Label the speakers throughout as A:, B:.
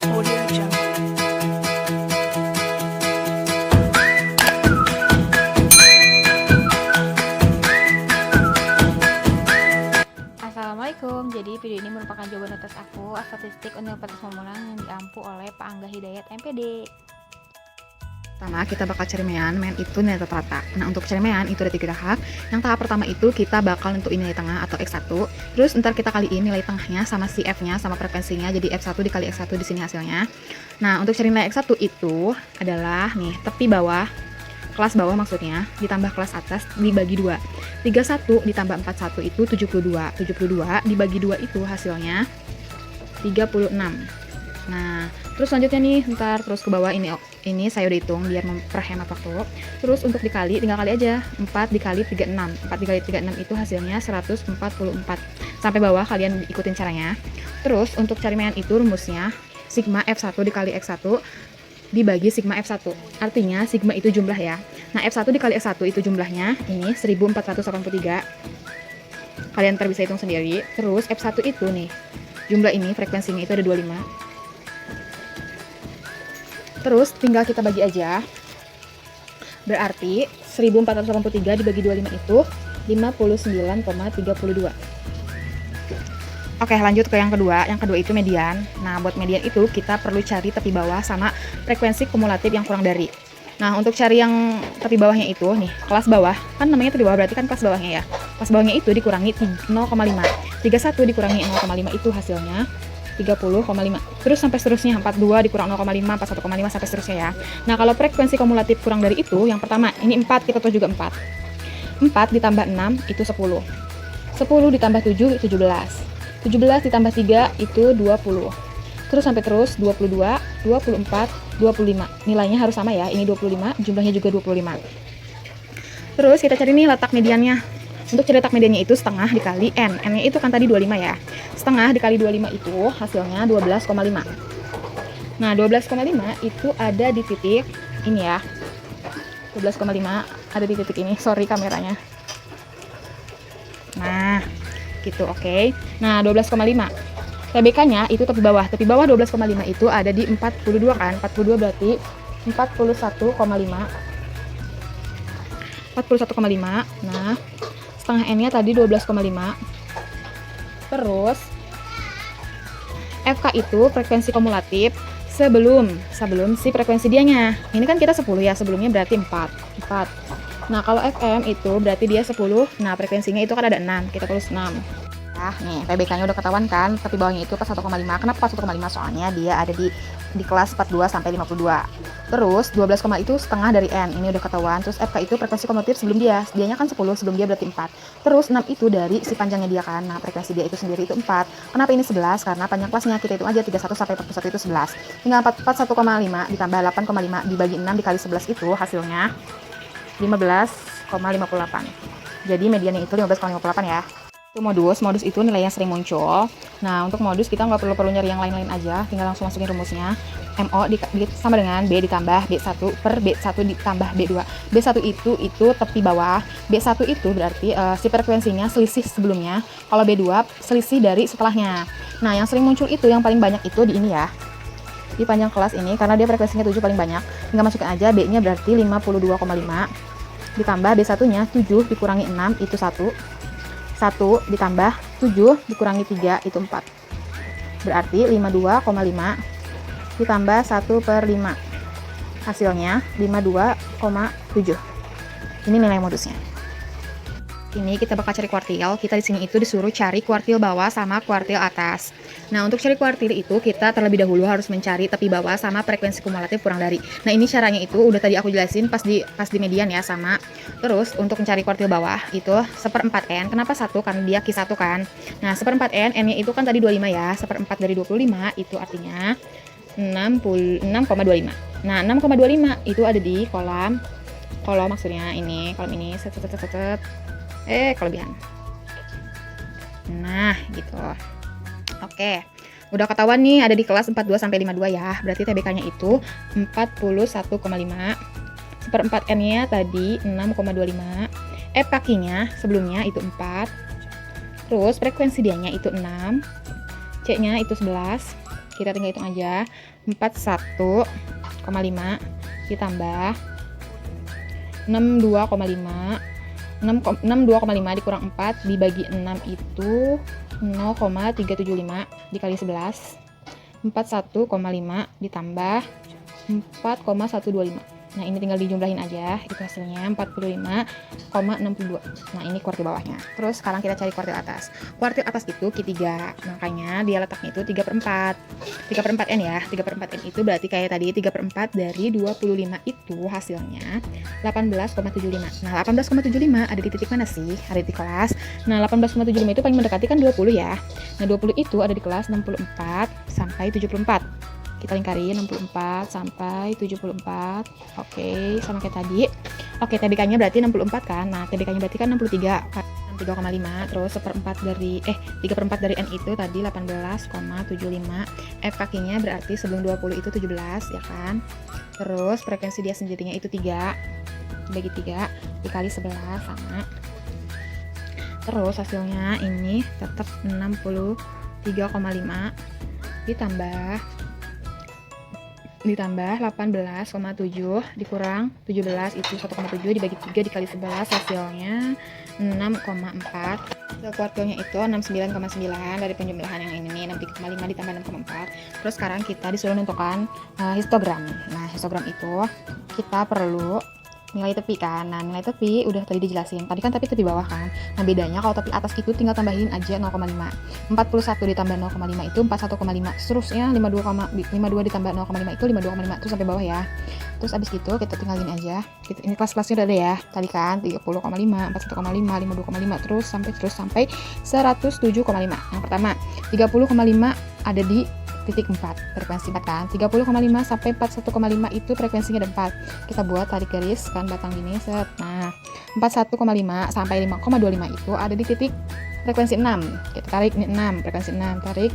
A: Audio Jungle.
B: Assalamualaikum, jadi video ini merupakan jawaban atas aku statistik Universitas Mamulang yang diampu oleh Pak Angga Hidayat MPD.
C: Pertama, kita bakal cari mean itu nilai rata-rata. Nah, untuk cari mean itu ada 3 tahap. Yang tahap pertama itu kita bakal nentuin nilai tengah atau X1. Terus ntar kita kaliin nilai tengahnya sama si F-nya sama frekuensinya, jadi F1 dikali X1 di sini hasilnya. Nah, untuk cari nilai X1 itu adalah nih, tepi bawah, kelas bawah maksudnya, ditambah kelas atas dibagi 2. 31 ditambah 41 itu 72. 72 dibagi 2 itu hasilnya 36. Nah, terus selanjutnya nih, ntar terus ke bawah ini saya udah hitung biar memperhemat waktu. Terus untuk dikali, tinggal kali aja. 4 dikali 36. 4 dikali 36 itu hasilnya 144. Sampai bawah kalian ikutin caranya. Terus untuk cari mean itu rumusnya sigma F1 dikali X1 dibagi sigma F1. Artinya sigma itu jumlah ya. Nah, F1 dikali X1 itu jumlahnya ini 1483. Kalian ntar bisa hitung sendiri. Terus F1 itu nih, jumlah ini frekuensinya itu ada 25. Terus tinggal kita bagi aja. Berarti 1483 dibagi 25 itu 59,32. Oke, lanjut ke yang kedua. Yang kedua itu median. Nah, buat median itu kita perlu cari tepi bawah sama frekuensi kumulatif yang kurang dari. Nah, untuk cari yang tepi bawahnya itu nih, kelas bawah. Kan namanya tepi bawah berarti kan kelas bawahnya ya. Kelas bawahnya itu dikurangi 0,5. 31 dikurangi 0,5 itu hasilnya 30,5. Terus sampai seterusnya 42 dikurang 0,5, 41,5 sampai seterusnya ya. Nah, kalau frekuensi kumulatif kurang dari itu, yang pertama, ini 4, kita tahu juga 4. 4 ditambah 6 itu 10. 10 ditambah 7 itu 17. 17 ditambah 3 itu 20. Terus sampai terus 22, 24, 25. Nilainya harus sama ya. Ini 25, jumlahnya juga 25. Terus kita cari nih letak mediannya. Untuk cari letak mediannya itu setengah dikali N. N-nya itu kan tadi 25 ya. Setengah dikali 25 itu hasilnya 12,5. Nah, 12,5 itu ada di titik ini ya. 12,5 ada di titik ini. Sorry kameranya. Nah, gitu, oke. Nah, 12,5. TBK-nya itu tepi bawah. Tepi bawah 12,5 itu ada di 42 kan. 42 berarti 41,5. 41,5. Nah, setengah N-nya tadi 12,5. Terus FK itu frekuensi kumulatif sebelum si frekuensi dianya. Ini kan kita 10 ya, sebelumnya berarti 4. Nah, kalau FM itu berarti dia 10. Nah, frekuensinya itu kan ada 6. Kita tulis 6. Nah, nih, TBK-nya udah ketahuan kan, tapi bawahnya itu pas 1,5. Kenapa pas 1,5? Soalnya dia ada di kelas 42 sampai 52. Terus 12, itu setengah dari N. Ini udah ketahuan. Terus FK itu frekuensi kumulatif sebelum dia. Dianya kan 10, sebelum dia berarti 4. Terus 6 itu dari si panjangnya dia kan. Nah, frekuensi dia itu sendiri itu 4. Kenapa ini 11? Karena panjang kelasnya kita hitung aja 31 sampai 41 itu 11. Tinggal 41,5 ditambah 8,5 dibagi 6 dikali 11 itu hasilnya 15,58. Jadi mediannya itu 15,58 ya. Itu modus itu nilai yang sering muncul. Nah, untuk modus kita nggak perlu nyari yang lain-lain aja, tinggal langsung masukin rumusnya. MO sama dengan B ditambah B1 per B1 ditambah B2. B1 itu tepi bawah. B1 itu berarti si frekuensinya selisih sebelumnya. Kalau B2 selisih dari setelahnya. Nah, yang sering muncul itu yang paling banyak itu di ini ya. Di panjang kelas ini karena dia frekuensinya 7 paling banyak. Tinggal masukin aja B-nya berarti 52,5 ditambah B1-nya 7 dikurangi 6 itu 1. 1 ditambah 7 dikurangi 3 itu 4. Berarti 52,5 ditambah 1 per 5. Hasilnya 52,7. Ini nilai modusnya. Ini kita bakal cari kuartil. Kita di sini itu disuruh cari kuartil bawah sama kuartil atas. Nah, untuk cari kuartil itu kita terlebih dahulu harus mencari tepi bawah sama frekuensi kumulatif kurang dari. Nah, ini caranya itu udah tadi aku jelasin pas di median ya sama. Terus untuk mencari kuartil bawah itu 1/4 N. Kenapa 1? Karena dia Q1 kan. Nah, 1/4 N, N-nya itu kan tadi 25 ya. 1/4 dari 25 itu artinya 6,25. Nah, 6,25 itu ada di kolom maksudnya ini, kolom ini kelebihan. Nah, gitu. Oke. Udah ketahuan nih ada di kelas 42 sampai 52 ya. Berarti TBK-nya itu 41,5. 1/4 N-nya tadi 6,25. F kakinya sebelumnya itu 4. Terus frekuensi dianya itu 6. C-nya itu 11. Kita tinggal hitung aja. 41,5 ditambah 62,5. 62,5 dikurang 4 dibagi 6 itu 0,375 dikali 11. 41,5 ditambah 4,125. Nah, ini tinggal dijumlahin aja, itu hasilnya 45,62. Nah, ini kuartil bawahnya. Terus sekarang kita cari kuartil atas. Kuartil atas itu Q3, makanya dia letaknya itu 3/4. 3/4 N ya. 3/4 N itu berarti kayak tadi 3/4 dari 25 itu hasilnya 18,75. Nah, 18,75 ada di titik mana sih? Ada di kelas. Nah, 18,75 itu paling mendekati kan 20 ya. Nah, 20 itu ada di kelas 64 sampai 74. Kita lingkari 64 sampai 74. Oke, sama kayak tadi. Oke, TBK-nya berarti 64 kan. Nah, TBK-nya berarti kan 63. 63,5 terus 3/4 dari N itu tadi 18,75. F kakinya berarti sebelum 20 itu 17 ya kan. Terus frekuensi dia sendirinya itu 3 dibagi 3 dikali 11 sama. Terus hasilnya ini tetap 63,5 ditambah 18,7 dikurang 17 itu 1,7 dibagi 3 dikali 11 hasilnya 6,4. Kuartilnya itu 69,9 dari penjumlahan yang ini nih 63,5 ditambah 6,4. Terus sekarang kita disuruh menentukan histogram. Nah, histogram itu kita perlu nilai tepi kan. Nah, nilai tepi udah tadi dijelasin. Tadi kan tapi tepi bawah kan. Nah, bedanya kalau tepi atas itu tinggal tambahin aja 0,5. 41 ditambah 0,5 itu 41,5. Seterusnya 52 ditambah 0,5 itu 52,5. Terus sampai bawah ya. Terus abis gitu kita tinggal gini aja. Ini kelas-kelasnya udah ada ya. Tadi kan 30,5, 41,5, 52,5 terus sampai 107,5. Yang pertama, 30,5 ada di titik 4, frekuensi 4 kan. 30,5 sampai 41,5 itu frekuensinya ada 4. Kita buat tarik garis kan batang gini set. Nah, 41,5 sampai 5,25 itu ada di titik frekuensi 6. Kita tarik ini 6, frekuensi 6, tarik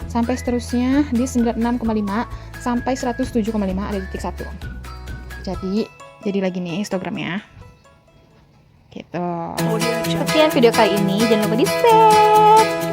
C: sampai seterusnya di 96,5 sampai 107,5 ada di titik 1. Jadi lagi nih histogramnya. Gitu.
B: Sekian video kali ini, jangan lupa di share.